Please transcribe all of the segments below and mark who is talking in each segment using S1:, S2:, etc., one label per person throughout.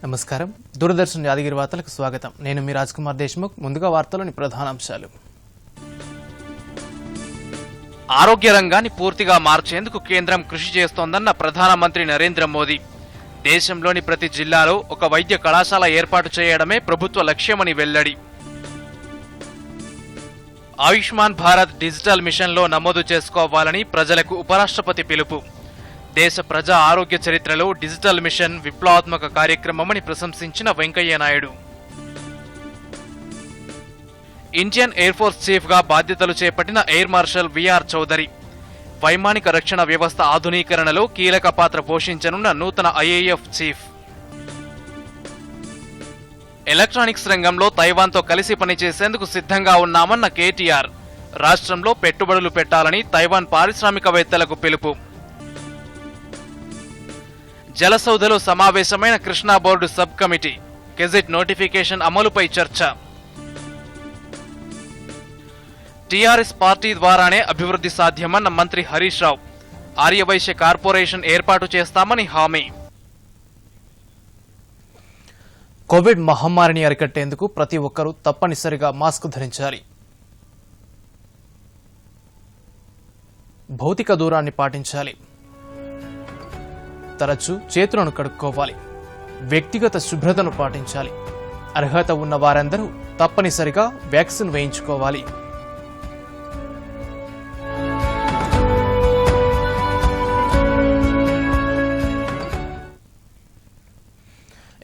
S1: నమస్కారం. దూరదర్శన్ యాదగిరి వార్తలకు స్వాగతం. నేను మీ రాజ్ కుమార్ దేశ్ముఖ్. ముందుగా వార్తలోని ప్రధానాంశాలు.
S2: ఆరోగ్య రంగాన్ని పూర్తిగా మార్చేందుకు కేంద్రం కృషి చేస్తోందన్న ప్రధానమంత్రి నరేంద్ర మోదీ. దేశంలోని ప్రతి జిల్లాలో ఒక వైద్య కళాశాల ఏర్పాటు చేయడమే ప్రభుత్వ లక్ష్యమని వెల్లడి. ఆయుష్మాన్ భారత్ డిజిటల్ మిషన్లో నమోదు చేసుకోవాలని ప్రజలకు ఉపరాష్ట్రపతి పిలుపు. దేశ ప్రజా ఆరోగ్య చరిత్రలో డిజిటల్ మిషన్ విప్లవాత్మక కార్యక్రమమని ప్రశంసించిన Venkaiah Naidu. Indian air force chief గా బాధ్యతలు చేపట్టిన ఎయిర్ మార్షల్ విఆర్ చౌదరి. వైమానిక రక్షణ వ్యవస్థ ఆధునీకరణలో కీలక పాత్ర పోషించనున్న నూతన ఐఏఎఫ్ చీఫ్. ఎలక్ట్రానిక్స్ రంగంలో తైవాన్తో కలిసి పనిచేసేందుకు సిద్ధంగా ఉన్నామన్న కేటీఆర్. రాష్ట్రంలో పెట్టుబడులు పెట్టాలని తైవాన్ పారిశ్రామికవేత్తలకు పిలుపు. జలసౌధలో సమావేశమైన Krishna board sub committee. Gazette notification అమలుపై చర్చ. టీఆర్ఎస్ పార్టీ ద్వారానే అభివృద్ధి సాధ్యమన్న మంత్రి హరీష్ రావు. ఆర్యవైశ్య కార్పొరేషన్ ఏర్పాటు చేస్తామని హామీ.
S1: కోవిడ్ మహమ్మారిని అరికట్టేందుకు ప్రతి ఒక్కరూ తప్పనిసరిగా మాస్క్ ధరించాలి. భౌతిక దూరాన్ని పాటించాలి. తరచూ చేతులను కడుక్కోవాలి. వ్యక్తిగత శుభ్రతను పాటించాలి. అర్హత ఉన్న వారందరూ తప్పనిసరిగా వ్యాక్సిన్ వేయించుకోవాలి.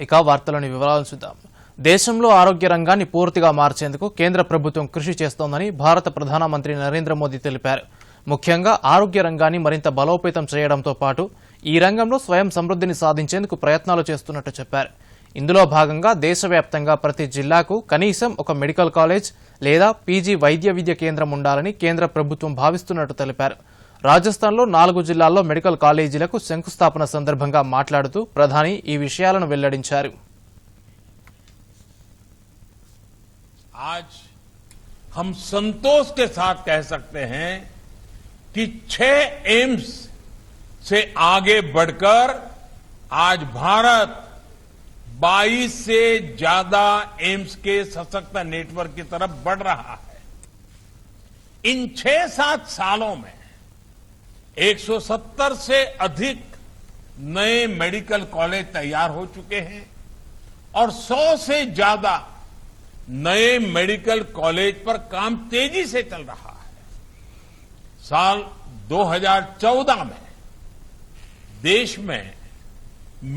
S1: ఇక వార్తలోని వివరాలు చూద్దాం. దేశంలో ఆరోగ్య రంగాన్ని పూర్తిగా మార్చేందుకు కేంద్ర ప్రభుత్వం కృషి చేస్తోందని భారత ప్రధానమంత్రి నరేంద్ర మోదీ తెలిపారు. ముఖ్యంగా ఆరోగ్య రంగాన్ని మరింత బలోపేతం చేయడంతో పాటు ఈ రంగంలో స్వయం సమృద్ధిని సాధించేందుకు ప్రయత్నాలు చేస్తున్నట్టు చెప్పారు. ఇందులో భాగంగా దేశవ్యాప్తంగా ప్రతి జిల్లాకు కనీసం ఒక మెడికల్ కాలేజ్ లేదా పీజీ వైద్య విద్య కేంద్రం ఉండాలని కేంద్ర ప్రభుత్వం భావిస్తున్నట్టు తెలిపారు. రాజస్థాన్లో 4 జిల్లాల్లో మెడికల్ కాలేజీలకు శంకుస్థాపన సందర్భంగా మాట్లాడుతూ ప్రధాని ఈ విషయాలను వెల్లడించారు.
S3: आज हम संतोष के साथ कह सकते हैं कि 6 एम्स से आगे बढ़कर आज भारत 22 से ज्यादा एम्स के सशक्त नेटवर्क की तरफ बढ़ रहा है. इन 6-7 सालों में 170 से अधिक नए मेडिकल कॉलेज तैयार हो चुके हैं और 100 से ज्यादा नए मेडिकल कॉलेज पर काम तेजी से चल रहा है. साल 2014 में देश में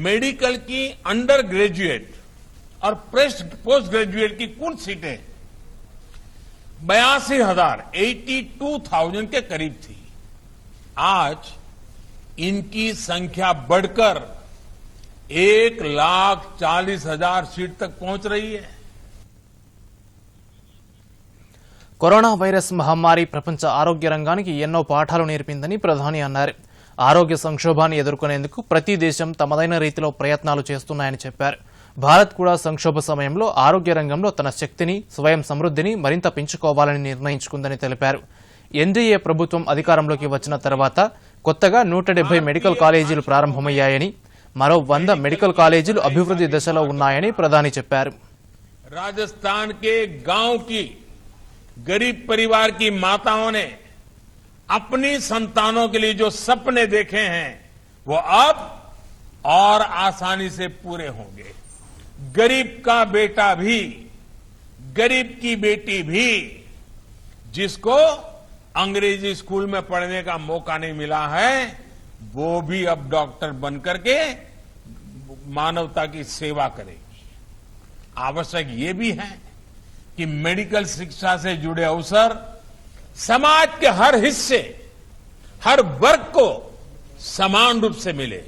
S3: मेडिकल की अंडर ग्रेजुएट और पोस्ट ग्रेजुएट की कुल सीटें 82,000 के करीब थी. आज इनकी संख्या बढ़कर 1,40,000 सीट तक पहुंच रही है.
S1: కరోనా వైరస్ మహమ్మారి ప్రపంచ ఆరోగ్య రంగానికి ఎన్నో పాఠాలు నేర్పిందని ప్రధాని అన్నారు. ఆరోగ్య సంక్షోభాన్ని ఎదుర్కొనేందుకు ప్రతి దేశం తమదైన రీతిలో ప్రయత్నాలు చేస్తున్నాయని చెప్పారు. భారత్ కూడా సంక్షోభ సమయంలో ఆరోగ్య రంగంలో తన శక్తిని, స్వయం సమృద్ధిని మరింత పెంచుకోవాలని నిర్ణయించుకుందని తెలిపారు. ఎన్డీఏ ప్రభుత్వం అధికారంలోకి వచ్చిన తర్వాత కొత్తగా 170 మెడికల్ కాలేజీలు ప్రారంభమయ్యాయని, మరో 100 మెడికల్ కాలేజీలు అభివృద్ధి దశలో ఉన్నాయని ప్రధాని చెప్పారు.
S3: राजस्थान के गांव की गरीब परिवार की माताओं ने अपनी संतानों के लिए जो सपने देखे हैं वो अब और आसानी से पूरे होंगे. गरीब का बेटा भी, गरीब की बेटी भी, जिसको अंग्रेजी स्कूल में पढ़ने का मौका नहीं मिला है, वो भी अब डॉक्टर बनकर के मानवता की सेवा करेगी. आवश्यक ये भी है कि मेडिकल शिक्षा से जुड़े अवसर समाज के हर हिस्से, हर वर्ग को समान रूप से मिले.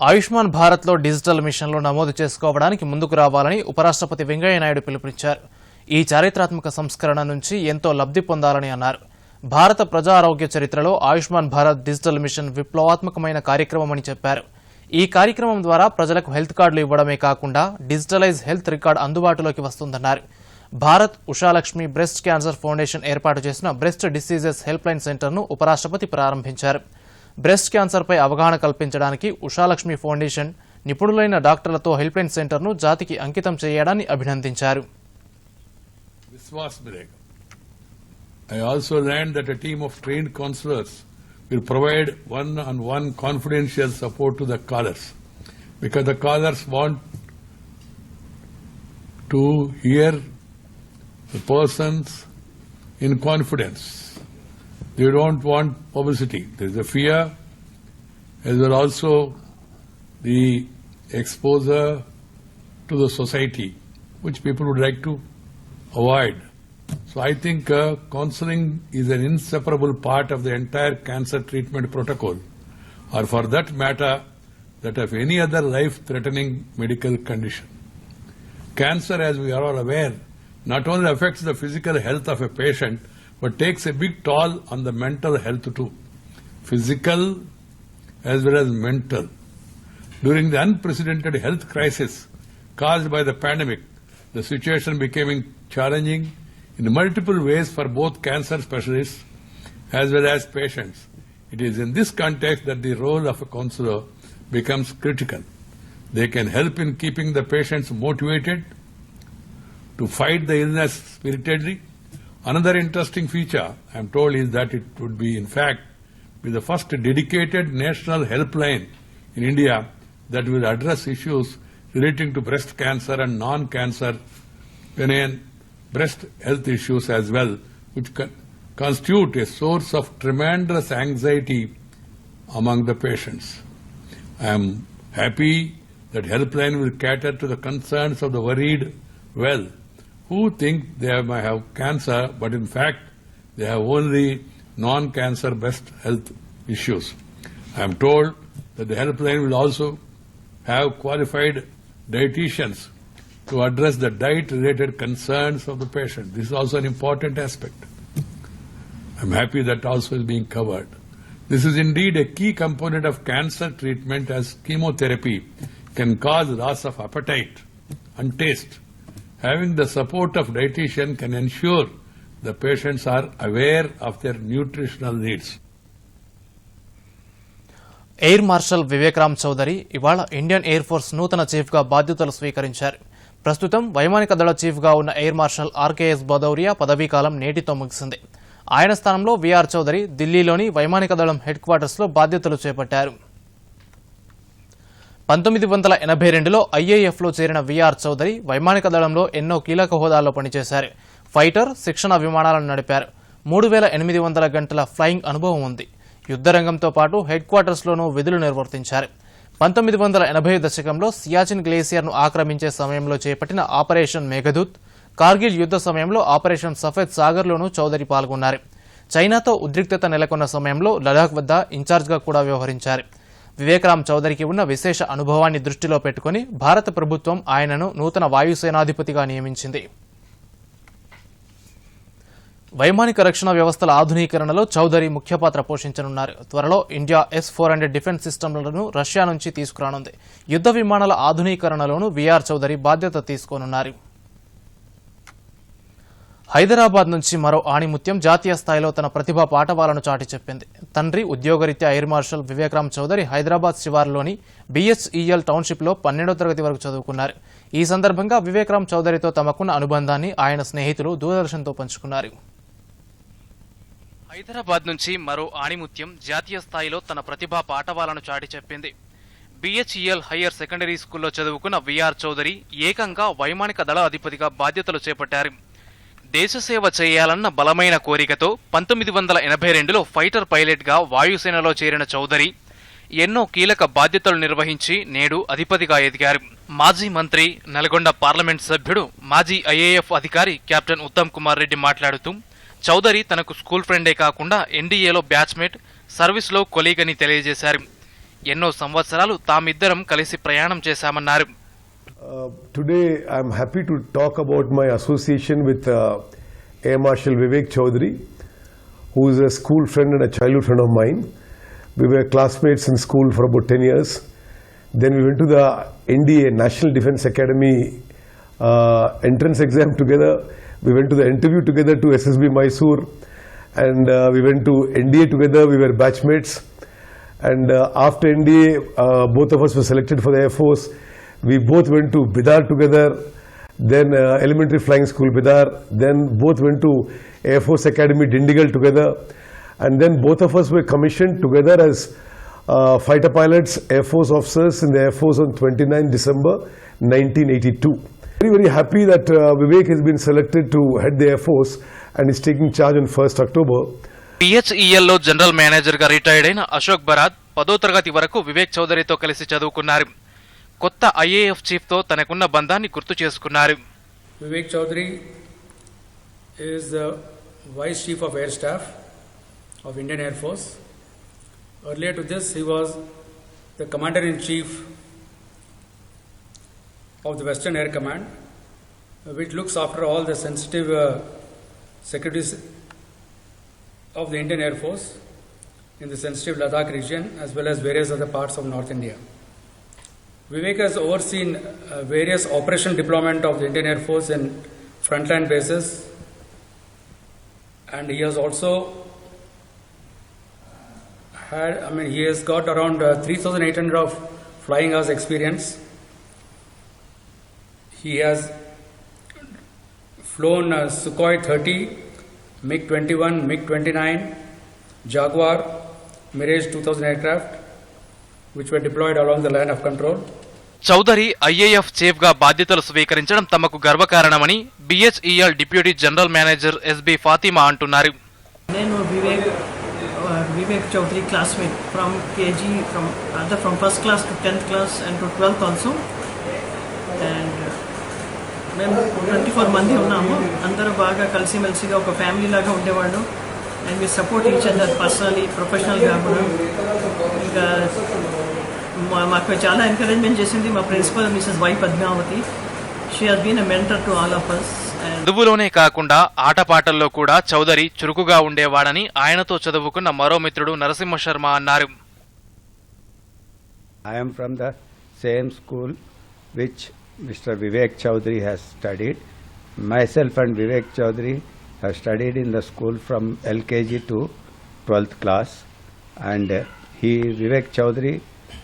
S1: ఆయుష్మాన్ భారత్ లో డిజిటల్ మిషన్లో నమోదు చేసుకోవడానికి ముందుకు రావాలని ఉపరాష్ట్రపతి వెంకయ్య నాయుడు పిలుపునిచ్చారు. ఈ చారిత్రాత్మక సంస్కరణ నుంచి ఎంతో లబ్ధి పొందాలని అన్నారు. భారత ప్రజా ఆరోగ్య చరిత్రలో ఆయుష్మాన్ భారత్ డిజిటల్ మిషన్ విప్లవాత్మకమైన కార్యక్రమమని చెప్పారు. ఈ కార్యక్రమం ద్వారా ప్రజలకు హెల్త్ కార్డులు ఇవ్వడమే కాకుండా డిజిటలైజ్ హెల్త్ రికార్డు అందుబాటులోకి వస్తుందన్నారు. Bharat Ushalakshmi breast cancer foundation ఏర్పాటు చేసిన బ్రెస్ట్ డిసీజెస్ హెల్ప్ లైన్ సెంటర్ను ఉపరాష్ట్రపతి ప్రారంభించారు. బ్రెస్ట్ క్యాన్సర్పై అవగాహన కల్పించడానికి ఉషాలక్ష్మి ఫౌండేషన్ నిపుణులైన డాక్టర్లతో హెల్ప్ లైన్ సెంటర్ను జాతికి అంకితం చేయడాన్ని అభినందించారు.
S4: I also learned that a team of trained counselors will provide one-on-one confidential support to the callers, because the callers want to hear the persons in confidence. They don't want publicity. There is a fear, as well also the exposure to the society, which people would like to avoid. So I think counseling is an inseparable part of the entire cancer treatment protocol, or for that matter, that of any other life-threatening medical condition. Cancer, as we are all aware, not only affects the physical health of a patient, but takes a big toll on the mental health too, physical as well as mental. During the unprecedented health crisis caused by the pandemic, the situation became challenging in multiple ways for both cancer specialists as well as patients. It is in this context that the role of a counselor becomes critical. They can help in keeping the patients motivated to fight the illness spiritedly. Another interesting feature, I am told, is that it would be, in fact, be the first dedicated national helpline in India that will address issues relating to breast cancer and non-cancer benign breast health issues as well, which constitute a source of tremendous anxiety among the patients. I am happy that helpline will cater to the concerns of the worried well, who think they might have cancer, but in fact they have only non-cancer breast health issues. I am told that the helpline will also have qualified dietitians to address the diet-related concerns of the patient. This is also an important aspect. I am happy that also is being covered. This is indeed a key component of cancer treatment, as chemotherapy can cause loss of appetite and taste. Having the support of dietitian can ensure the patients are aware of their nutritional needs.
S1: Air marshal Vivek Ram Chaudhari ఇవాళ Indian air force నూతన చీఫ్గా బాధ్యతలు స్వీకరించారు. ప్రస్తుతం వైమానిక దళ చీఫ్గా ఉన్న ఎయిర్ మార్షల్ ఆర్కేఎస్ భదౌరియా పదవీకాలం నేటితో ముగిసింది. ఆయన స్థానంలో వీఆర్ చౌదరి ఢిల్లీలోని వైమానిక దళం హెడ్ క్వార్టర్స్లో బాధ్యతలు చేపట్టారు. 1982లో ఐఏఎఫ్లో చేరిన వీఆర్ చౌదరి వైమానిక దళంలో ఎన్నో కీలక హోదాల్లో పనిచేశారు. ఫైటర్, శిక్షణ విమానాలను నడిపారు. 3800 గంటల ఫ్లయింగ్ అనుభవం ఉంది. యుద్ధరంగంతో పాటు హెడ్ క్వార్టర్స్లోనూ విధులు నిర్వర్తించారు. 1980 దశకంలో సియాచిన్ గ్లేసియర్ను ఆక్రమించే సమయంలో చేపట్టిన ఆపరేషన్ మేఘదూత్, కార్గిల్ యుద్ధ సమయంలో ఆపరేషన్ సఫేద్ సాగర్లోనూ చౌదరి పాల్గొన్నారు. చైనాతో ఉద్రిక్తత నెలకొన్న సమయంలో లడాక్ వద్ద ఇన్ఛార్జ్గా కూడా వ్యవహరించారు. వివేక్రామ్ చౌదరికి ఉన్న విశేష అనుభవాన్ని దృష్టిలో పెట్టుకుని భారత ప్రభుత్వం ఆయనను నూతన వాయుసేనాధిపతిగా నియమించింది. వైమానిక రక్షణ వ్యవస్థల ఆధునీకరణలో చౌదరి ముఖ్య పాత్ర పోషించనున్నారు. త్వరలో ఇండియా S-400 డిఫెన్స్ సిస్టమ్లను రష్యా నుంచి తీసుకురానుంది. యుద్ధ విమానాల ఆధునీకరణలోనూ వీఆర్ చౌదరి బాధ్యత తీసుకోనున్నారు. హైదరాబాద్ నుంచి మరో ఆణిముత్యం జాతీయ స్థాయిలో తన ప్రతిభా పాటవాలను చాటి చెప్పింది. తండ్రి ఉద్యోగరీత్యా ఎయిర్ మార్షల్ వివేక్రామ్ చౌదరి హైదరాబాద్ శివారులోని BHEL టౌన్షిప్లో 12వ తరగతి వరకు చదువుకున్నారు. ఈ సందర్భంగా వివేక్రామ్ చౌదరితో తమకున్న అనుబంధాన్ని ఆయన స్నేహితులు దూరదర్శన్తో పంచుకున్నారు.
S2: హైదరాబాద్ నుంచి మరో ఆణిముత్యం జాతీయ స్థాయిలో తన ప్రతిభా పాటవాలను చాటి చెప్పింది. BHEL హయ్యర్ సెకండరీ స్కూల్లో చదువుకున్న వీఆర్ చౌదరి ఏకంగా వైమానిక దళ అధిపతిగా బాధ్యతలు చేపట్టారు. దేశసేవ చేయాలన్న బలమైన కోరికతో 1982లో ఫైటర్ పైలట్గా వాయుసేనలో చేరిన చౌదరి ఎన్నో కీలక బాధ్యతలు నిర్వహించి నేడు అధిపతిగా ఎదిగారు. మాజీ మంత్రి, నల్గొండ పార్లమెంట్ సభ్యుడు, మాజీ IAF అధికారి కెప్టెన్ ఉత్తమ్ కుమార్ రెడ్డి మాట్లాడుతూ చౌదరి తనకు స్కూల్ ఫ్రెండే కాకుండా NDAలో బ్యాచ్మేట్, సర్వీస్లో కొలీగ్ అని తెలియజేశారు. ఎన్నో సంవత్సరాలు తామిద్దరం కలిసి ప్రయాణం చేశామన్నారు.
S5: Today I am happy to talk about my association with Air Marshal Vivek Chaudhary, who is a school friend and a childhood friend of mine. We were classmates in school for about 10 years. Then we went to the NDA, National Defence Academy entrance exam together. We went to the interview together to SSB Mysore, and we went to NDA together. We were batchmates. And after NDA, both of us were selected for the Air Force. We both went to Bidar together, then Elementary Flying School Bidar, then both went to Air Force Academy Dindigal together, and then both of us were commissioned together as fighter pilots, Air Force officers in the Air Force on 29 December 1982. Very happy that Vivek has been selected to head the Air Force and is taking charge on 1st October.
S2: PHEL లో general manager గా retired అయిన అశోక్ బరాద్ 10వ తరగతి వరకు వివేక్ చౌదరితో కలిసి చదువుకున్నారు. కొత్త IAF chief తో తనకున్న బంధాన్ని గుర్తు చేసుకున్నారు.
S6: Vivek Chaudhary is the Vice Chief of Air Staff of Indian Air Force. Earlier to this, he was the Commander-in-Chief of the Western Air Command, which looks after all the sensitive securities of the Indian Air Force in the sensitive Ladakh region as well as various other parts of North India. Vivek has overseen various operation deployment of the Indian Air Force in frontline bases, and he has also he has got around 3,800 of flying hours experience. He has flown Sukhoi 30, MiG-21, MiG-29, Jaguar, Mirage 2000 aircraft, which were deployed along the line of control.
S2: Chaudhari IAF chief గా బాధ్యతలు స్వీకరించడం తమకు గర్వకారణమని BHEL deputy general manager SB Fatima అంటున్నారు.
S7: నేను Vivek Chaudhari classmate from KG, from first class to 10th class and to 12th also. And మేము 24 మంది ఉన్నాము. అందరూ బాగా కలిసిమెలిసిగా ఒక ఫ్యామిలీ లాగా ఉండేవాడు. And we support each other personally, ప్రొఫెషనల్గా కూడా. ఇంకా మాకు చాలా ఎంకరేజ్మెంట్ చేసింది మా principal Mrs Y Padmavathi. She has been a mentor to all of us.
S2: చదువులోనే కాకుండా ఆటపాటల్లో కూడా చౌదరి చురుకుగా ఉండేవాడని ఆయనతో చదువుకున్న మరో మిత్రుడు నరసింహ శర్మ అన్నారు.
S8: I am from the same school which Mr. Vivek Chaudhary has studied. Myself and Vivek Chaudhary have studied in the school from LKG to 12th class, and Vivek Chaudhary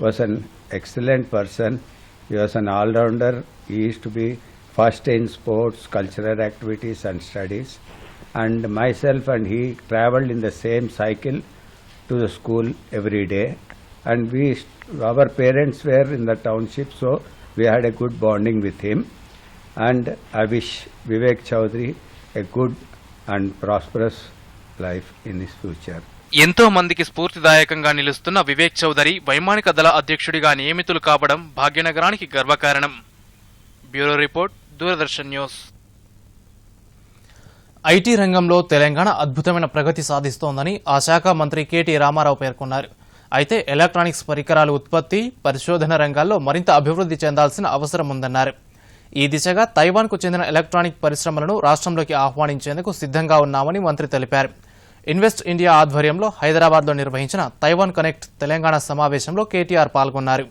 S8: was an excellent person. He was an all-rounder. He used to be first in sports, cultural activities and studies, and myself and he travelled in the same cycle to the school every day, and our parents were in the township, so we had a good bonding with him, and I wish Vivek Chaudhary a good and prosperous life in his future.
S2: ఎంతో మందికి స్ఫూర్తిదాయకంగా నిలుస్తున్న వివేక్ చౌదరి వైమానిక దళ అధ్యక్షుడిగా నియమితులు కావడం భాగ్యనగరానికి గర్వకారణం. Bureau report, Doordarshan news.
S1: IT రంగంలో తెలంగాణ అద్భుతమైన ప్రగతి సాధిస్తోందని ఆ శాఖ మంత్రి KT రామారావు పేర్కొన్నారు. అయితే ఎలక్ట్రానిక్స్ పరికరాల ఉత్పత్తి, పరిశోధన రంగాల్లో మరింత అభివృద్ధి చెందాల్సిన అవసరం ఉందన్నారు. ఈ దిశగా తైవాన్కు చెందిన ఎలక్ట్రానిక్ పరిశ్రమలను రాష్ట్రంలోకి ఆహ్వానించేందుకు సిద్ధంగా ఉన్నామని మంత్రి తెలిపారు. ఇన్వెస్ట్ ఇండియా ఆధ్వర్యంలో హైదరాబాద్లో నిర్వహించిన తైవాన్ కనెక్ట్ తెలంగాణ సమావేశంలో KTR పాల్గొన్నారు.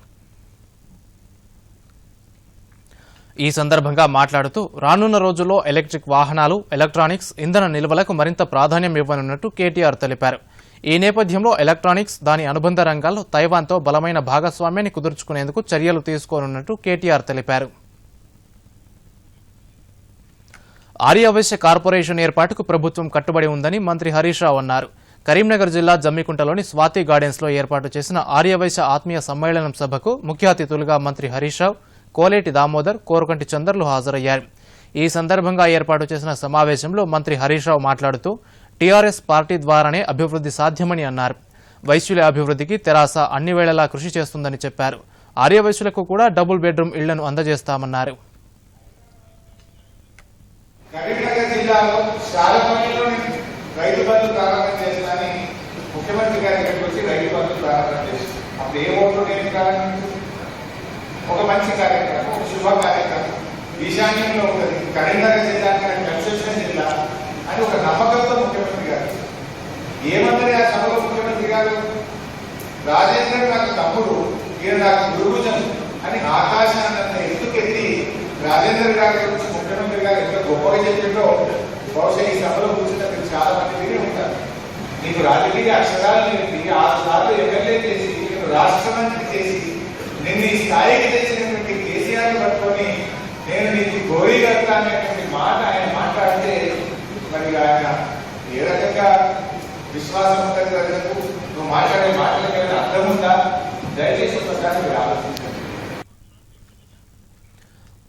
S1: ఈ సందర్భంగా మాట్లాడుతూ రానున్న రోజుల్లో ఎలక్ట్రిక్ వాహనాలు, ఎలక్ట్రానిక్స్, ఇంధన నిల్వలకు మరింత ప్రాధాన్యం ఇవ్వనున్నట్టు KTR తెలిపారు. ఈ నేపథ్యంలో ఎలక్ట్రానిక్స్, దాని అనుబంధ రంగాల్లో తైవాన్తో బలమైన భాగస్వామ్యాన్ని కుదుర్చుకునేందుకు చర్యలు తీసుకోనున్నట్టు KTR తెలిపారు. ఆర్యవైశ్య కార్పొరేషన్ ఏర్పాటుకు ప్రభుత్వం కట్టుబడి ఉందని మంత్రి హరీష్ రావు అన్నారు. కరీంనగర్ జిల్లా జమ్మికుంటలోని స్వాతి గార్డెన్స్ లో ఏర్పాటు చేసిన ఆర్యవైశ్య ఆత్మీయ సమ్మేళనం సభకు ముఖ్య అతిథులుగా మంత్రి హరీష్ రావు, కోలేటి దామోదర్, కోరకంటి చందర్లు హాజరయ్యారు. ఈ సందర్భంగా ఏర్పాటు చేసిన సమావేశంలో మంత్రి హరీష్ రావు మాట్లాడుతూ టీఆర్ఎస్ పార్టీ ద్వారానే అభివృద్ధి సాధ్యమని అన్నారు. వైశ్యుల అభివృద్ధికి తెరాస అన్ని వేళలా కృషి చేస్తుందని చెప్పారు. ఆర్యవైశ్యులకు కూడా డబుల్ బెడ్రూమ్ ఇళ్లను అందజేస్తామన్నారు.
S9: కరీంనగర్ జిల్లాలో శాలపల్లిలో రైతు బంధు ప్రారంభం చేస్తానని ముఖ్యమంత్రి గారి దగ్గరికి వచ్చి రైతు బంధు ప్రారంభం చేస్తాం. అప్పుడు ఏ ఓట్లు లేని ప్రారంభించింది ఒక మంచి కార్యక్రమం, ఒక శుభ కార్యక్రమం. ఈశాన్యంలో ఉంటుంది కరీంనగర్ జిల్లా కన్స్ట్రక్షన్ జిల్లా అని ఒక నమ్మకంతో ముఖ్యమంత్రి గారు ఏమన్నది ఆ సభలో ముఖ్యమంత్రి గారు, రాజేంద్ర నాకు తమ్ముడు, ఈయన నాకు గురుభుజం అని ఆకాశానంత ఎత్తుకెత్తి రాజేంద్ర గారి గురించి ముఖ్యమంత్రి గారు ఎంత గొప్పగా చెప్పిందో బహుశా ఈ సభలో కూర్చున్న మీరు చాలా మంది విని ఉంటారు. నీకు రాజకీయ అక్షరాలు నేర్పి 6 సార్లు ఎమ్మెల్యే చేసి రాష్ట్ర మంత్రి చేసి నిన్ను ఈ స్థాయికి తెచ్చినటువంటి కేసీఆర్ పట్టుకొని నేను నీకు గోరీ కడతా అనేటువంటి మాట ఆయన మాట్లాడితే మరి ఆయన ఏ రకంగా విశ్వాసం ఉంటుంది ప్రజలకు, నువ్వు మాట్లాడే మాటలకి ఏమైనా అర్థం ఉందా? దయచేసి ఒకసారి మీరు ఆలోచించండి.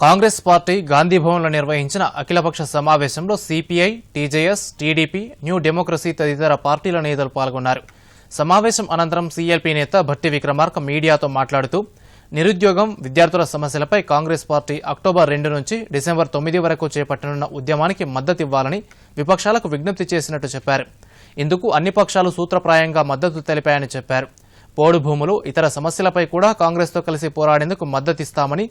S1: కాంగ్రెస్ పార్టీ గాంధీభవన్లో నిర్వహించిన అఖిలపక్ష సమావేశంలో CPI, TJS, TDP, new democracy తదితర పార్టీల నేతలు పాల్గొన్నారు. సమావేశం అనంతరం సీఎల్పీ నేత భట్టి విక్రమార్క మీడియాతో మాట్లాడుతూ నిరుద్యోగం, విద్యార్థుల సమస్యలపై కాంగ్రెస్ పార్టీ అక్టోబర్ 2 నుంచి డిసెంబర్ 9 వరకు చేపట్టనున్న ఉద్యమానికి మద్దతివ్వాలని విపక్షాలకు విజ్ఞప్తి చేసినట్టు చెప్పారు. ఇందుకు అన్ని పక్షాలు సూత్రప్రాయంగా మద్దతు తెలిపాయని చెప్పారు. పోడు భూములు, ఇతర సమస్యలపై కూడా కాంగ్రెస్తో కలిసి పోరాడేందుకు మద్దతిస్తామని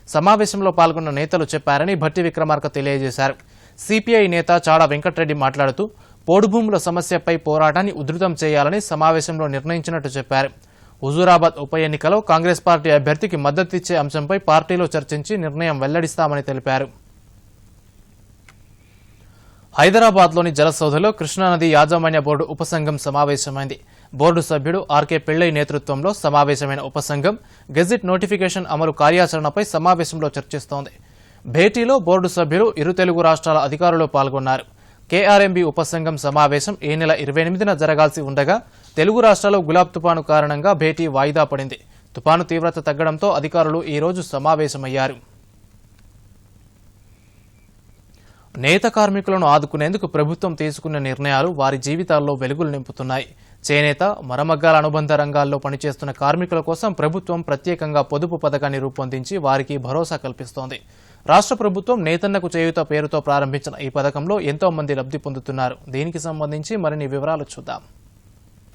S1: సమావేశంలో పాల్గొన్న నేతలు చెప్పారని భట్టి విక్రమార్క తెలియజేశారు. సిపిఐ నేత చాడా వెంకటరెడ్డి మాట్లాడుతూ పోడు భూముల సమస్యపై పోరాటాన్ని ఉధృతం చేయాలని సమావేశంలో నిర్ణయించినట్టు చెప్పారు. హుజూరాబాద్ ఉప ఎన్నికలో కాంగ్రెస్ పార్టీ అభ్యర్థికి మద్దతిచ్చే అంశంపై పార్టీలో చర్చించి నిర్ణయం వెల్లడిస్తామని తెలిపారు. హైదరాబాద్లోని జలసౌధలో కృష్ణానది యాజమాన్య బోర్డు ఉపసంఘం సమావేశమైంది. బోర్డు సభ్యుడు ఆర్కే పిళ్లై నేతృత్వంలో సమావేశమైన ఉపసంఘం గెజిట్ నోటిఫికేషన్ అమలు కార్యాచరణపై సమావేశంలో చర్చిస్తోంది. భేటీలో బోర్డు సభ్యులు, ఇరు తెలుగు రాష్ట్రాల అధికారులు పాల్గొన్నారు. కేఆర్ఎంబీ ఉపసంఘం సమావేశం ఈ నెల 28న జరగాల్సి ఉండగా తెలుగు రాష్ట్రాల్లో గులాబ్ తుపాను కారణంగా భేటీ వాయిదా పడింది. తుపాను తీవ్రత తగ్గడంతో అధికారులు ఈ రోజు సమావేశమయ్యారు. నేత కార్మికులను ఆదుకునేందుకు ప్రభుత్వం తీసుకున్న నిర్ణయాలు వారి జీవితాల్లో వెలుగులు నింపుతున్నాయి. చేనేత, మరమగ్గాల అనుబంధ రంగాల్లో పనిచేస్తున్న కార్మికుల కోసం ప్రభుత్వం ప్రత్యేకంగా పొదుపు పథకాన్ని రూపొందించి వారికి భరోసా కల్పిస్తోంది. రాష్ట్ర ప్రభుత్వం నేతన్నకు చేయూత పేరుతో ప్రారంభించిన ఈ పథకంలో ఎంతో మంది లబ్ధి పొందుతున్నారు. దీనికి సంబంధించి మరిన్ని వివరాలు చూద్దాం.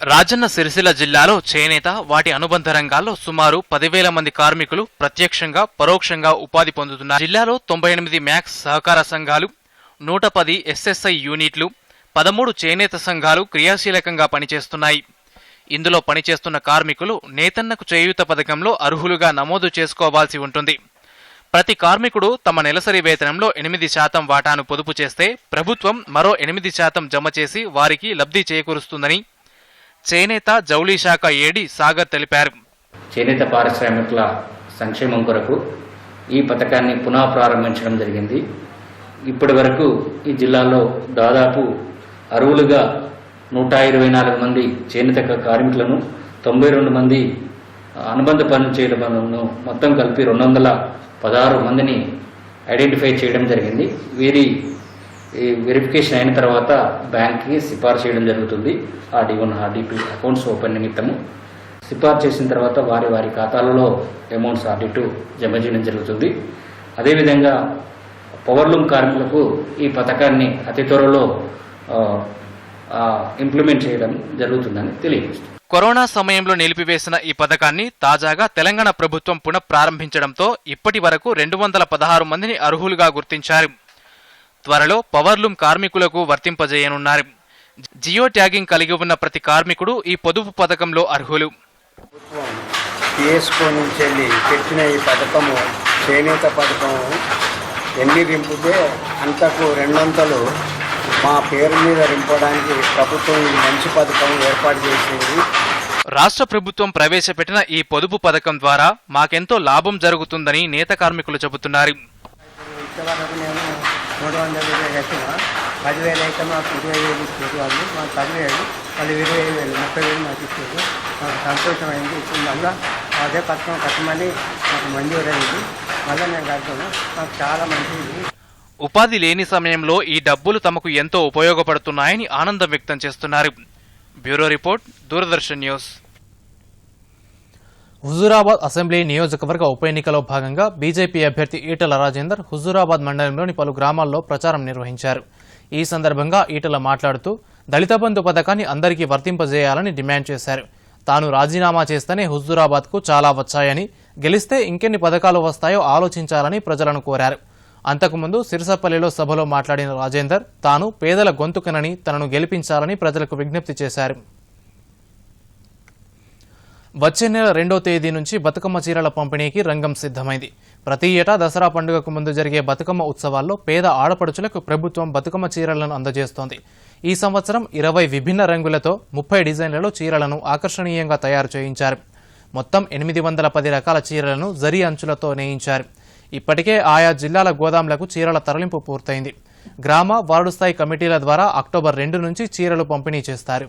S2: రాజన్న సిరిసిల్ల జిల్లాలో చేనేత, వాటి అనుబంధ రంగాల్లో సుమారు 10,000 మంది కార్మికులు ప్రత్యక్షంగా, పరోక్షంగా ఉపాధి పొందుతున్నారు. జిల్లాలో 98 మ్యాక్స్ సహకార సంఘాలు, 110 ఎస్ఎస్ఐ యూనిట్లు, 13 చేనేత సంఘాలు క్రియాశీలకంగా పనిచేస్తున్నాయి. ఇందులో పనిచేస్తున్న కార్మికులు నేతన్నకు చేయూత పథకంలో అర్హులుగా నమోదు చేసుకోవాల్సి ఉంటుంది. ప్రతి కార్మికుడు తమ నెలసరి వేతనంలో 8% వాటాను పొదుపు చేస్తే ప్రభుత్వం మరో 8% జమ చేసి వారికి లబ్ధి చేకూరుస్తుందని చేనేత, జౌళి శాఖ ఏడీ సాగర్ తెలిపారు.
S10: చేనేత పారిశ్రామికుల సంక్షేమం కొరకు ఈ పథకాన్ని పునః ప్రారంభించడం జరిగింది. ఇప్పటి వరకు ఈ జిల్లాలో దాదాపు అర్హులుగా 124 మంది చేనేత కార్మికులను, 92 మంది అనుబంధ పనులు చేయడం మొత్తం కలిపి 216 మందిని ఐడెంటిఫై చేయడం జరిగింది. వీరి వెరిఫికేషన్ అయిన తర్వాత బ్యాంక్కి సిఫార్సు చేయడం జరుగుతుంది. RD1, RD2 అకౌంట్స్ ఓపెన్ నిమిత్తము సిఫార్సు చేసిన తర్వాత వారి వారి ఖాతాలలో అమౌంట్స్ RD2 జమ చేయడం జరుగుతుంది. అదేవిధంగా పవర్లూమ్ కార్మికులకు ఈ పథకాన్ని అతి త్వరలో ఇంప్లిమెంట్ చేయడం జరుగుతుందని తెలియజేస్తుంది.
S2: కరోనా సమయంలో నిలిపివేసిన ఈ పథకాన్ని తాజాగా తెలంగాణ ప్రభుత్వం పునః ప్రారంభించడంతో ఇప్పటి వరకు 216 మందిని అర్హులుగా గుర్తించారు. త్వరలో పవర్లూమ్ కార్మికులకు వర్తింపజేయనున్నారు. జియో ట్యాగింగ్ కలిగి ఉన్న ప్రతి కార్మికుడు ఈ పొదుపు పథకంలో అర్హులు.
S11: టీఎస్కో నుంచి వెళ్ళి పెట్టిన ఈ పథకము, చేనేత పథకము ఎన్ని రింపితే అంతకు 200 మా పేరు మీద రింపడానికి ప్రభుత్వం ఈ మంచి పథకం ఏర్పాటు చేసింది.
S2: రాష్ట్ర ప్రభుత్వం ప్రవేశపెట్టిన ఈ పొదుపు పథకం ద్వారా మాకెంతో లాభం జరుగుతుందని నేత కార్మికులు చెబుతున్నారు.
S11: ఇంతవరకు నేను 300 కట్టిన 10,000 అయితే మాకు 20,000 ఇచ్చేది వాళ్ళు, మాకు 10,000 వాళ్ళు 20,000 30,000 మాకు ఇచ్చేది. మాకు సంతోషమైంది. ఇప్పుడు మళ్ళీ అదే పథకం కట్టమని మాకు మంజూరైంది. మళ్ళీ నేను కడతాను. మాకు చాలా మంచిది.
S2: ఉపాధి లేని సమయంలో ఈ డబ్బులు తమకు ఎంతో ఉపయోగపడుతున్నాయని ఆనందం వ్యక్తం చేస్తున్నారు. Bureau report, Doordarshan news.
S1: Huzurabad assembly నియోజకవర్గ ఉప ఎన్నికలో భాగంగా బీజేపీ అభ్యర్థి ఈటల రాజేందర్ హుజూరాబాద్ మండలంలోని పలు గ్రామాల్లో ప్రచారం నిర్వహించారు. ఈ సందర్భంగా ఈటల మాట్లాడుతూ దళిత బంధు పథకాన్ని అందరికీ వర్తింపజేయాలని డిమాండ్ చేశారు. తాను రాజీనామా చేస్తేనే హుజూరాబాద్కు చాలా వచ్చాయని, గెలిస్తే ఇంకెన్ని పథకాలు వస్తాయో ఆలోచించాలని ప్రజలను కోరారు. అంతకుముందు సిరిసపల్లిలో సభలో మాట్లాడిన రాజేందర్ తాను పేదల గొంతుకనని, తనను గెలిపించాలని ప్రజలకు విజ్ఞప్తి చేశారు. వచ్చే నెల 2వ తేదీ నుంచి బతుకమ్మ చీరల పంపిణీకి రంగం సిద్ధమైంది. ప్రతి ఏటా దసరా పండుగకు ముందు జరిగే బతుకమ్మ ఉత్సవాల్లో పేద ఆడపడుచులకు ప్రభుత్వం బతుకమ్మ చీరలను అందజేస్తోంది. ఈ సంవత్సరం 20 విభిన్న రంగులతో 30 డిజైన్లలో చీరలను ఆకర్షణీయంగా తయారు చేయించారు. మొత్తం 810 రకాల చీరలను జరీ అంచులతో నేయించారు. ఇప్పటికే ఆయా జిల్లాల గోదాంలకు చీరల తరలింపు పూర్తయింది. గ్రామ, వార్డు స్థాయి కమిటీల ద్వారా అక్టోబర్ 2 నుంచి చీరలు పంపిణీ చేస్తారు.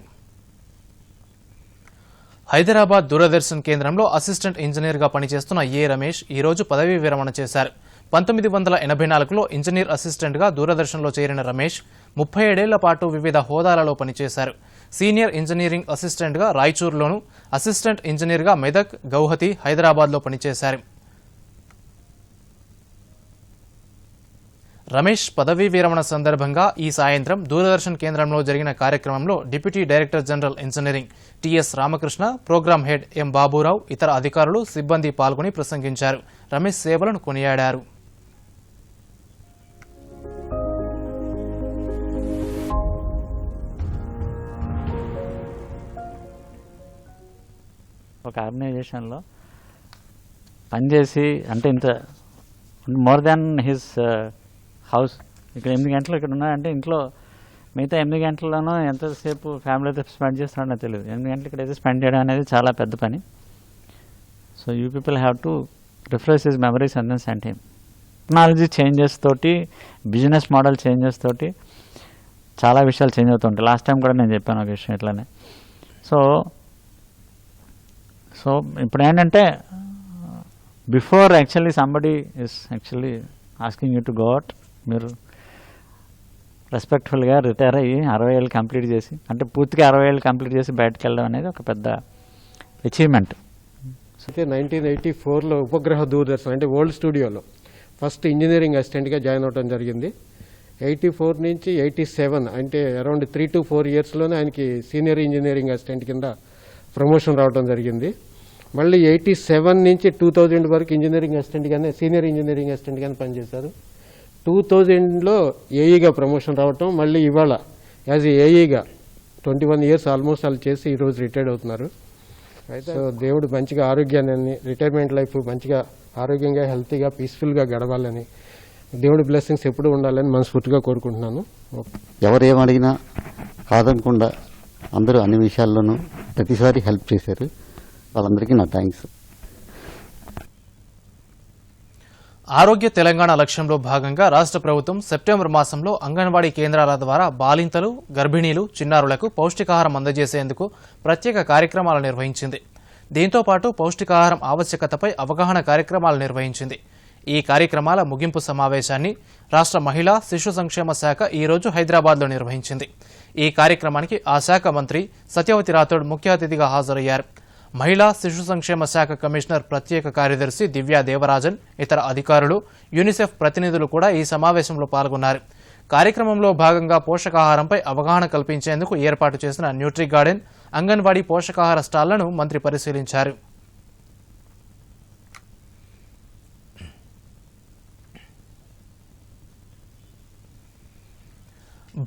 S1: హైదరాబాద్ దూరదర్శన్ కేంద్రంలో అసిస్టెంట్ ఇంజనీర్గా పనిచేస్తున్న ఏ రమేష్ ఈరోజు పదవీ విరమణ చేశారు. 1984లో ఇంజనీర్ అసిస్టెంట్గా దూరదర్శన్లో చేరిన రమేష్ 37 ఏళ్ల పాటు వివిధ హోదాలలో పనిచేశారు. సీనియర్ ఇంజనీరింగ్ అసిస్టెంట్గా రాయచూరులోను, అసిస్టెంట్ ఇంజనీర్గా మెదక్, గౌహతి, హైదరాబాద్లో పనిచేశారు. రమేష్ పదవీ విరమణ సందర్భంగా ఈ సాయంత్రం దూరదర్శన్ కేంద్రంలో జరిగిన కార్యక్రమంలో deputy director general engineering TS Ramakrishna, programme head M Baburao, ఇతర అధికారులు, సిబ్బంది పాల్గొని ప్రసంగించారు. రమేష్ సేవలను కొనియాడారు.
S12: ఒక ఆర్గనైజేషన్లో పనిచేసి అంటే ఇంత మోర్ దాన్ హిస్ హౌస్ ఇక్కడ 8 గంటలు ఇక్కడ ఉన్నాయంటే ఇంట్లో మిగతా 8 గంటల్లోనూ ఎంతసేపు ఫ్యామిలీతో స్పెండ్ చేస్తున్నాడో నాకు తెలియదు. 8 గంటలు ఇక్కడైతే స్పెండ్ చేయడం అనేది చాలా పెద్ద పని. So you people have to refresh his memories and then send him. Technology changes తోటి, బిజినెస్ మోడల్ చేంజెస్ తోటి చాలా విషయాలు చేంజ్ అవుతుంటాయి. లాస్ట్ టైం కూడా నేను చెప్పాను ఒక విషయం ఇట్లానే. సో ఇప్పుడు ఏంటంటే before actually somebody is actually asking you to go out, మీరు రెస్పెక్ట్ఫుల్గా రిటైర్ అయ్యి 60 ఏళ్ళు కంప్లీట్ చేసి, అంటే పూర్తిగా 60 ఏళ్ళు కంప్లీట్ చేసి బయటకు వెళ్ళడం అనేది ఒక పెద్ద అచీవ్మెంట్.
S13: అయితే 1984లో ఉపగ్రహ దూరదర్శన్ అంటే ఓల్డ్ స్టూడియోలో ఫస్ట్ ఇంజనీరింగ్ అసిస్టెంట్గా జాయిన్ అవ్వడం జరిగింది. 84 నుంచి 87 అంటే అరౌండ్ 3 to 4 ఇయర్స్లోనే ఆయనకి సీనియర్ ఇంజనీరింగ్ అసిస్టెంట్ కింద ప్రమోషన్ రావడం జరిగింది. మళ్ళీ 87 నుంచి 2000 వరకు ఇంజనీరింగ్ అసిస్టెంట్గానే, సీనియర్ ఇంజనీరింగ్ అసిస్టెంట్గానే పనిచేశారు. 2000లో ఏఈగా ప్రమోషన్ రావటం, మళ్ళీ ఇవాళ యాజ్ ఏఈగా 21 ఇయర్స్ ఆల్మోస్ట్ వాళ్ళు చేసి ఈరోజు రిటైర్డ్ అవుతున్నారు. అయితే దేవుడు మంచిగా ఆరోగ్యాన్ని, రిటైర్మెంట్ లైఫ్ మంచిగా ఆరోగ్యంగా, హెల్తీగా, పీస్ఫుల్గా గడవాలని, దేవుడి బ్లెస్సింగ్స్ ఎప్పుడు ఉండాలని మనస్ఫూర్తిగా కోరుకుంటున్నాను.
S14: ఎవరేమడిగినా కాదనకుండా అందరూ అన్ని విషయాల్లోనూ ప్రతిసారి హెల్ప్ చేశారు. వాళ్ళందరికీ నా థ్యాంక్స్.
S1: ఆరోగ్య తెలంగాణ లక్ష్యంలో భాగంగా రాష్ట్ర ప్రభుత్వం సెప్టెంబర్ మాసంలో అంగన్వాడీ కేంద్రాల ద్వారా బాలింతలు, గర్భిణీలు, చిన్నారులకు పౌష్టికాహారం అందజేసేందుకు ప్రత్యేక కార్యక్రమాలు నిర్వహించింది. దీంతో పాటు పౌష్టికాహారం ఆవశ్యకతపై అవగాహన కార్యక్రమాలు నిర్వహించింది. ఈ కార్యక్రమాల ముగింపు సమావేశాన్ని రాష్ట్ర మహిళా శిశు సంక్షేమ శాఖ ఈరోజు హైదరాబాద్లో నిర్వహించింది. ఈ కార్యక్రమానికి ఆ శాఖ మంత్రి సత్యవతి రాథోడ్ ముఖ్య అతిథిగా హాజరయ్యారు. మహిళా శిశు సంక్షేమ శాఖ కమిషనర్ ప్రత్యేక కార్యదర్శి దివ్యా దేవరాజన్, ఇతర అధికారులు, యూనిసెఫ్ ప్రతినిధులు కూడా ఈ సమావేశంలో పాల్గొన్నారు. కార్యక్రమంలో భాగంగా పోషకాహారంపై అవగాహన కల్పించేందుకు ఏర్పాటు చేసిన న్యూట్రీ గార్డెన్, అంగన్వాడీ పోషకాహార స్టాళ్లను మంత్రి పరిశీలించారు.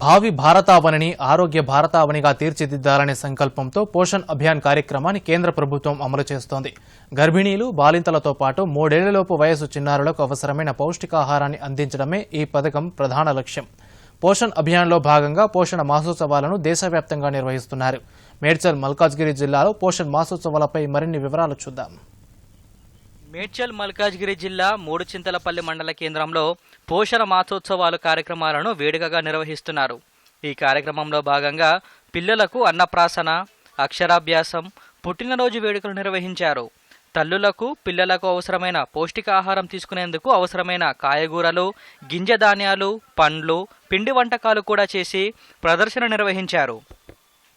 S1: భావి భారతావనిని ఆరోగ్య భారతావనిగా తీర్చిదిద్దాలనే సంకల్పంతో పోషణ్ అభియాన్ కార్యక్రమాన్ని కేంద్ర ప్రభుత్వం అమలు చేస్తోంది. గర్భిణీలు, బాలింతలతో పాటు 3 ఏళ్లలోపు వయసు చిన్నారులకు అవసరమైన పౌష్టికాహారాన్ని అందించడమే ఈ పథకం ప్రధాన లక్ష్యం. పోషణ్ అభియాన్లో భాగంగా పోషణ మాసోత్సవాలను దేశవ్యాప్తంగా నిర్వహిస్తున్నారు. మేడ్చల్, మల్కాజ్గిరి జిల్లాలో పోషణ్ మాసోత్సవాలపై మరిన్ని వివరాలు చూద్దాం.
S15: మేడ్చల్, మల్కాజ్గిరి జిల్లా మూడుచింతలపల్లి మండల కేంద్రంలో పోషణ మాసోత్సవాలు కార్యక్రమాలను వేడుకగా నిర్వహిస్తున్నారు. ఈ కార్యక్రమంలో భాగంగా పిల్లలకు అన్నప్రాసన, అక్షరాభ్యాసం, పుట్టినరోజు వేడుకలు నిర్వహించారు. తల్లులకు, పిల్లలకు అవసరమైన పౌష్టికాహారం తీసుకునేందుకు అవసరమైన కాయగూరలు, గింజ ధాన్యాలు, పండ్లు, పిండి వంటకాలు కూడా చేసి ప్రదర్శన నిర్వహించారు.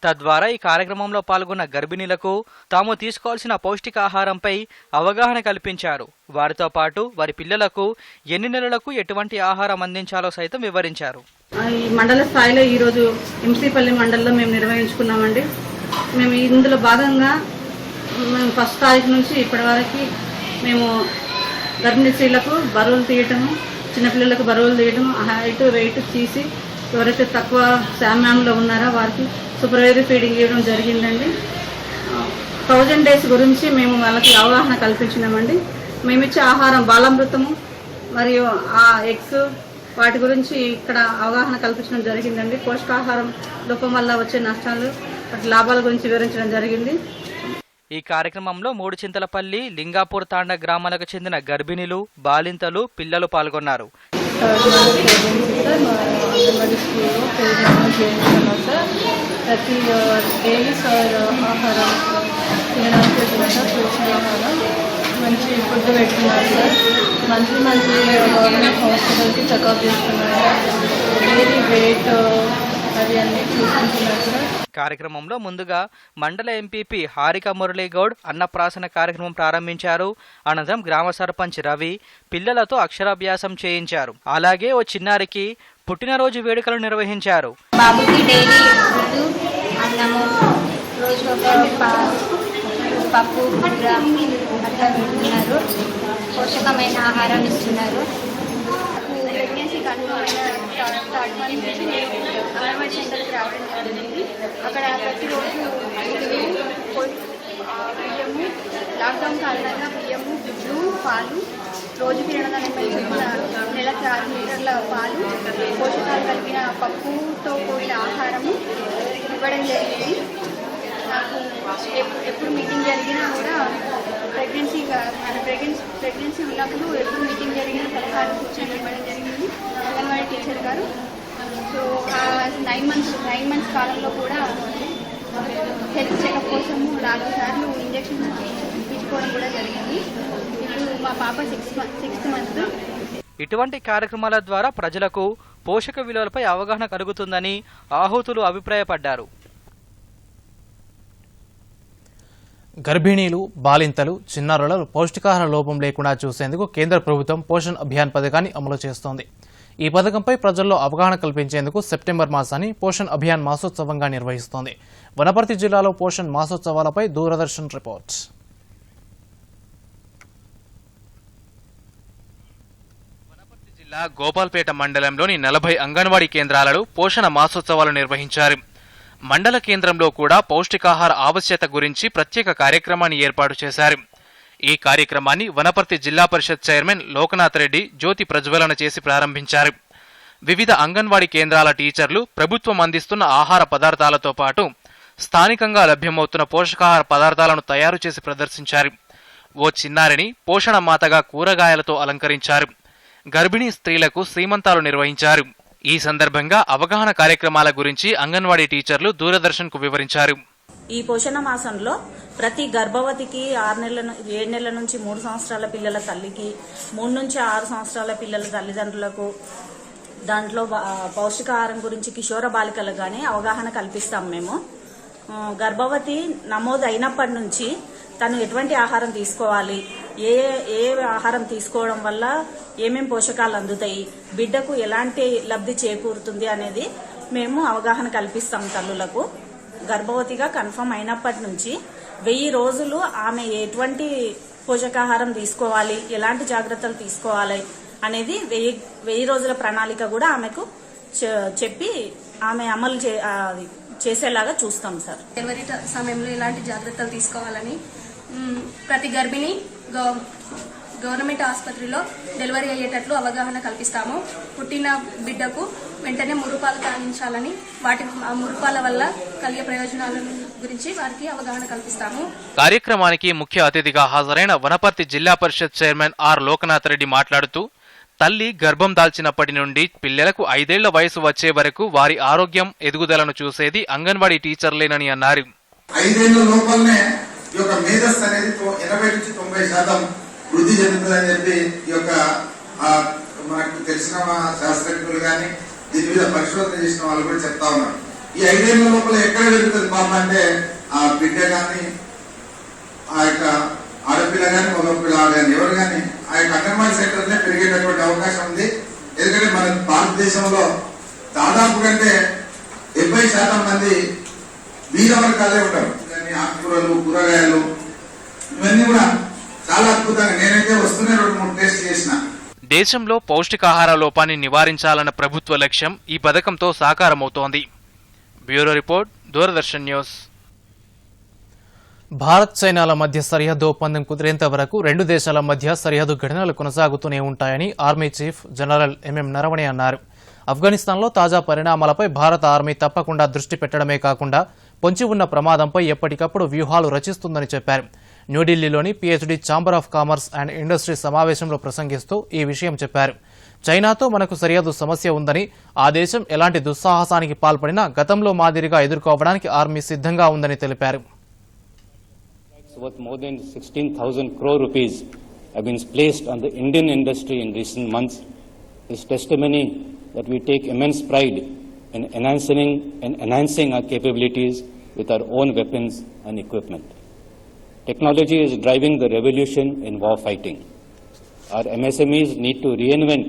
S15: తద్వారా ఈ కార్యక్రమంలో పాల్గొన్న గర్భిణీలకు తాము తీసుకోవాల్సిన పౌష్టికాహారంపై అవగాహన కల్పించారు. వారితో పాటు వారి పిల్లలకు ఎన్ని నెలలకు ఎటువంటి ఆహారం అందించాలో సైతం వివరించారు.
S16: ఈ మండల స్థాయిలో ఈరోజు ఎంసీపల్లి మండలంలో మేము నిర్వహించుకున్నామండి. మేము ఇందులో భాగంగా మేము 1వ తారీఖు నుంచి ఇప్పటి వరకు మేము గర్భిణీ స్త్రీలకు బరువులు తీయటము, చిన్నపిల్లలకు బరువులు తీయటం, హైట్ వెయిట్ తీసి ఎవరైతే తక్కువ శామ్యంలో ఉన్నారో వారికి సూపర్వైజరీ ఫీడింగ్ ఇవ్వడం జరిగిందండి. 1000 days గురించి మేము వాళ్ళకి అవగాహన కల్పించినామండి. మేము ఇచ్చే ఆహారం బాలామృతము మరియు ఆ ఎగ్స్ వాటి గురించి ఇక్కడ అవగాహన కల్పించడం జరిగిందండి. పోషకాహారం లోపం వల్ల వచ్చే నష్టాలు, వాటి లాభాల గురించి వివరించడం జరిగింది.
S15: ఈ కార్యక్రమంలో మూడుచింతలపల్లి, లింగాపూర్ తాండా గ్రామాలకు చెందిన గర్భిణీలు, బాలింతలు, పిల్లలు పాల్గొన్నారు.
S17: ప్రతి డైలీ సార్ ఆహారం తినడానికి ఆహారం మంచి ఫుడ్ పెడుతున్నారు సార్. మంత్లీ గవర్నమెంట్ హాస్పిటల్కి చెకప్ చేస్తున్నారు సార్. డైలీ వెయిట్ అది అన్నీ చూసుకుంటున్నారు సార్.
S15: కార్యక్రమంలో ముందుగా మండల ఎంపీపీ హారిక మురళీగౌడ్ అన్నప్రాసన కార్యక్రమం ప్రారంభించారు. అనంతరం గ్రామ సర్పంచ్ రవి పిల్లలతో అక్షరాభ్యాసం చేయించారు. అలాగే ఓ చిన్నారికి పుట్టినరోజు వేడుకలు నిర్వహించారు.
S18: బాబుకి డైలీ అన్నము, రోజుకొక పప్పు, కూర అట్లా పెడుతున్నారు. పోషకమైన ఆహారం ఇస్తున్నారు. ప్రెగ్నెన్సీ కన్ఫర్మ్ అయిన థర్డ్ మంత్ నుంచి అంగన్వాడీ సెంటర్కి రావడం జరిగింది. అక్కడ ప్రతిరోజు బియ్యము, లాక్డౌన్ కారణంగా బియ్యము, గుడ్లు, పాలు, రోజుకి 280 చొప్పున నెలకు 6 లీటర్ల పాలు, పోషకాలు కలిగిన పప్పుతో కూడిన ఆహారము ఇవ్వడం జరిగింది. నాకు ఎప్పుడు మీటింగ్ జరిగినా కూడా ప్రెగ్నెన్సీ ఉన్నప్పుడు ఎప్పుడు మీటింగ్ జరిగినా సలహాలు కూర్చొని ఇవ్వడం జరిగింది అంగన్వాడీ టీచర్ గారు. సో ఆ 9 months కాలంలో కూడా హెల్త్ చెకప్ కోసము 4 సార్లు ఇంజక్షన్ ఇప్పించుకోవడం కూడా జరిగింది. ఇప్పుడు మా పాప 6th month.
S15: ఇటువంటి కార్యక్రమాల ద్వారా ప్రజలకు పోషక విలువలపై అవగాహన కలుగుతుందని ఆహుతులు అభిప్రాయపడ్డారు.
S1: గర్భిణీలు, బాలింతలు, చిన్నారులలో పౌష్టికాహార లోపం లేకుండా చూసేందుకు కేంద్ర ప్రభుత్వం పోషణ్ అభియాన్ పథకాన్ని అమలు చేస్తోంది. ఈ పథకంపై ప్రజల్లో అవగాహన కల్పించేందుకు సెప్టెంబర్ మాసాన్ని పోషణ్ అభియాన్ మాసోత్సవంగా నిర్వహిస్తోంది. వనపర్తి జిల్లాలో పోషణ్ మాసోత్సవాలపై దూరదర్శన్ రిపోర్ట్.
S2: వనపర్తి జిల్లా గోపాల్పేట మండలంలోని 40 అంగన్వాడీ కేంద్రాలలో పోషణ మాసోత్సవాలు నిర్వహించారు. మండల కేంద్రంలో కూడా పౌష్టికాహార ఆవశ్యకత గురించి ప్రత్యేక కార్యక్రమాన్ని ఏర్పాటు చేశారు. ఈ కార్యక్రమాన్ని వనపర్తి జిల్లా పరిషత్ చైర్మన్ లోకనాథ్ రెడ్డి జ్యోతి ప్రజ్వలన చేసి ప్రారంభించారు. వివిధ అంగన్వాడీ కేంద్రాల టీచర్లు ప్రభుత్వం అందిస్తున్న ఆహార పదార్థాలతో పాటు స్థానికంగా లభ్యమవుతున్న పోషకాహార పదార్థాలను తయారు చేసి ప్రదర్శించారు. ఓ చిన్నారిని పోషణ మాతగా కూరగాయలతో అలంకరించారు. గర్భిణీ స్త్రీలకు శ్రీమంతాలు నిర్వహించారు. ఈ సందర్భంగా అవగాహన కార్యక్రమాల గురించి అంగన్వాడీ టీచర్లు దూరదర్శన్కు వివరించారు.
S19: ఈ పోషణ మాసంలో ప్రతి గర్భవతికి 7 నెలల నుంచి 3 సంవత్సరాల పిల్లల తల్లికి, 3 నుంచి 6 సంవత్సరాల పిల్లల తల్లిదండ్రులకు దాంట్లో పౌష్టికాహారం గురించి కిషోర బాలికలకు గానీ అవగాహన కల్పిస్తాం. మేము గర్భవతి నమోదు అయినప్పటి నుంచి తను ఎటువంటి ఆహారం తీసుకోవాలి, ఏ ఆహారం తీసుకోవడం వల్ల ఏమేం పోషకాలు అందుతాయి, బిడ్డకు ఎలాంటి లబ్ధి చేకూరుతుంది అనేది మేము అవగాహన కల్పిస్తాం తల్లులకు. గర్భవతిగా కన్ఫర్మ్ అయినప్పటి నుంచి 1000 రోజులు ఆమె ఎటువంటి పోషకాహారం తీసుకోవాలి, ఎలాంటి జాగ్రత్తలు తీసుకోవాలి అనేది 1000 రోజుల ప్రణాళిక కూడా ఆమెకు చెప్పి ఆమె అమలు చేసేలాగా చూస్తాం సార్.
S20: డెలివరీ సమయంలో ఎలాంటి జాగ్రత్తలు తీసుకోవాలని ప్రతి గర్భిణి గవర్నమెంట్ ఆసుపత్రిలో డెలివరీ అయ్యేటట్లు అవగాహన కల్పిస్తాము. పుట్టిన బిడ్డకు వెంటనే మురుపాలు తాగించాలని, ఆ మురుపాల వల్ల కలిగే ప్రయోజనాల గురించి వారికి అవగాహన కల్పిస్తాము.
S2: కార్యక్రమానికి ముఖ్య అతిథిగా హాజరైన వనపర్తి జిల్లా పరిషత్ చైర్మన్ ఆర్ లోకనాథ్ రెడ్డి మాట్లాడుతూ తల్లి గర్భం దాల్చినప్పటి నుండి పిల్లలకు 5 ఏళ్ల వయసు వచ్చే వరకు వారి ఆరోగ్యం, ఎదుగుదలను చూసేది అంగన్వాడీ టీచర్లేనని అన్నారు.
S9: 5 ఏళ్ల లోపలనే ఈ యొక్క మేధస్సు అనేది 80 నుంచి 90% వృద్ధి చెందుతుందని చెప్పి ఈ యొక్క మనకు తెలిసిన శాస్త్రజ్ఞులు కానీ దీని మీద పరిశోధన చేసిన వాళ్ళు కూడా చెప్తా ఉన్నారు. ఈ 5 ఏళ్ల లోపల ఎక్కడ పెరుగుతుంది పాప అంటే ఆ బిడ్డ కానీ, ఆ యొక్క ఆడపిల్ల కానీ, మగపిల్ల కానీ, ఎవరు కానీ ఆ యొక్క అంగన్వాడీ సెంటర్నే పెరిగేటటువంటి అవకాశం ఉంది. ఎందుకంటే మన భారతదేశంలో దాదాపు కంటే 70% మంది బీద వర్గాలే ఉంటారు. ఆకుకూరలు, కూరగాయలు ఇవన్నీ కూడా చాలా అద్భుతంగా నేనైతే వస్తూనే 2-3 టేస్ట్ చేసిన.
S2: దేశంలో పౌష్టికాహార లోపాన్ని నివారించాలన్న ప్రభుత్వ లక్ష్యం ఈ పథకంతో సాకారమవుతోంది. Bureau report, Doordarshan news.
S1: Bharat చైనాల మధ్య సరిహద్దు ఒప్పందం కుదిరేంత వరకు 2 దేశాల మధ్య సరిహద్దు ఘటనలు కొనసాగుతూనే ఉంటాయని army chief general MM Naravane అన్నారు. ఆఫ్ఘనిస్తాన్లో తాజా పరిణామాలపై భారత ఆర్మీ తప్పకుండా దృష్టి పెట్టడమే కాకుండా పొంచి ఉన్న ప్రమాదంపై ఎప్పటికప్పుడు వ్యూహాలు రచిస్తుందని చెప్పారు. న్యూఢిల్లీలోని PhD chamber of commerce and industry సమావేశంలో ప్రసంగిస్తూ ఈ విషయం చెప్పారు. చైనాతో మనకు సరిహద్దు సమస్య ఉందని, ఆ దేశం ఎలాంటి దుస్సాహసానికి పాల్పడినా గతంలో మాదిరిగా ఎదుర్కోవడానికి ఆర్మీ సిద్ధంగా ఉందని తెలిపారు.
S21: Worth more than 16,000 crore rupees have been placed on the Indian industry in recent months is testimony that we take immense pride in enhancing our capabilities with our own weapons and equipment. Technology is driving the revolution in war fighting. Our MSMEs need to reinvent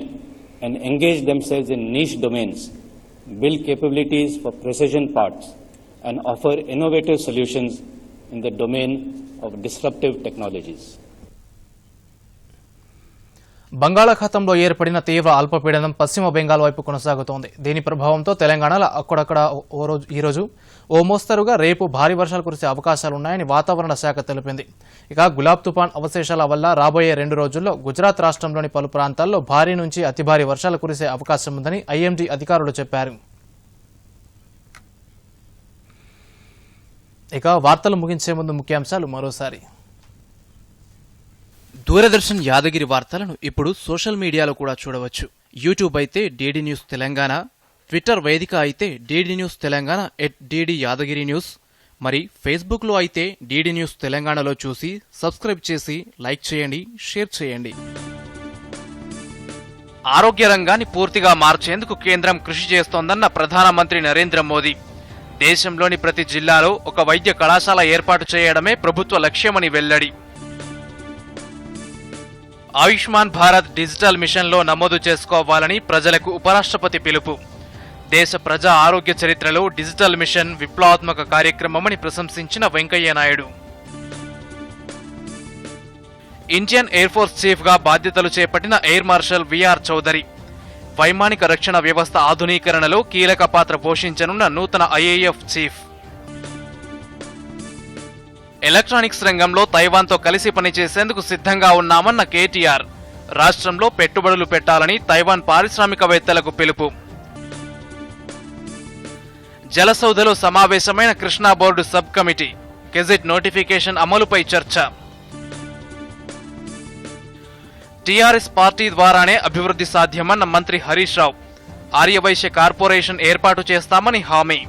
S21: and engage themselves in niche domains, build capabilities for precision parts, and offer innovative solutions in the domain of disruptive technologies.
S1: బంగాళాఖాతంలో ఏర్పడిన తీవ్ర అల్పపీడనం పశ్చిమ బెంగాల్ వైపు కొనసాగుతోంది. దీని ప్రభావంతో తెలంగాణలో అక్కడక్కడ ఈరోజు ఓ మోస్తరుగా రేపు భారీ వర్షాలు కురిసే అవకాశాలున్నాయని వాతావరణ శాఖ తెలిపింది. ఇక గులాబ్ తుఫాన్ అవశేషాల వల్ల రాబోయే 2 రోజుల్లో గుజరాత్ రాష్ట్రంలోని పలు ప్రాంతాల్లో భారీ నుంచి అతి భారీ వర్షాలు కురిసే అవకాశం ఉందని IMD అధికారులు చెప్పారు. ఇక వార్తలు ముగించే ముందు ముఖ్యాంశాలు మరోసారి.
S2: దూరదర్శన్ యాదగిరి వార్తలను ఇప్పుడు సోషల్ మీడియాలో కూడా చూడవచ్చు. యూట్యూబ్ అయితే DD న్యూస్ తెలంగాణ, ట్విట్టర్ వేదిక అయితే DD news Telangana @DD Yadagiri news, మరి ఫేస్బుక్లో అయితే DD న్యూస్ తెలంగాణలో చూసి సబ్స్క్రైబ్ చేసి లైక్ చేయండి, షేర్ చేయండి. ఆరోగ్య రంగాన్ని పూర్తిగా మార్చేందుకు కేంద్రం కృషి చేస్తోందన్న ప్రధానమంత్రి నరేంద్ర మోదీ. దేశంలోని ప్రతి జిల్లాలో ఒక వైద్య కళాశాల ఏర్పాటు చేయడమే ప్రభుత్వ లక్ష్యమని వెల్లడి. ఆయుష్మాన్ భారత్ డిజిటల్ మిషన్లో నమోదు చేసుకోవాలని ప్రజలకు ఉపరాష్ట్రపతి పిలుపు. దేశ ప్రజా ఆరోగ్య చరిత్రలో డిజిటల్ మిషన్ విప్లవాత్మక కార్యక్రమమని ప్రశంసించిన Venkaiah Naidu. Indian air force చీఫ్గా బాధ్యతలు చేపట్టిన ఎయిర్ మార్షల్ VR చౌదరి. వైమానిక రక్షణ వ్యవస్థ ఆధునీకరణలో కీలక పాత్ర పోషించనున్న నూతన IAF చీఫ్. ఎలక్ట్రానిక్స్ రంగంలో తైవాన్తో కలిసి పనిచేసేందుకు సిద్ధంగా ఉన్నామన్న KTR. రాష్ట్రంలో పెట్టుబడులు పెట్టాలని తైవాన్ పారిశ్రామికవేత్తలకు పిలుపు. జలసౌధలో సమావేశమైన Krishna board sub committee. Gazette notification అమలుపై చర్చ. TRS పార్టీ ద్వారానే అభివృద్ధి సాధ్యమన్న మంత్రి హరీష్ రావు. ఆర్యవైశ్య కార్పొరేషన్ ఏర్పాటు చేస్తామని హామీ.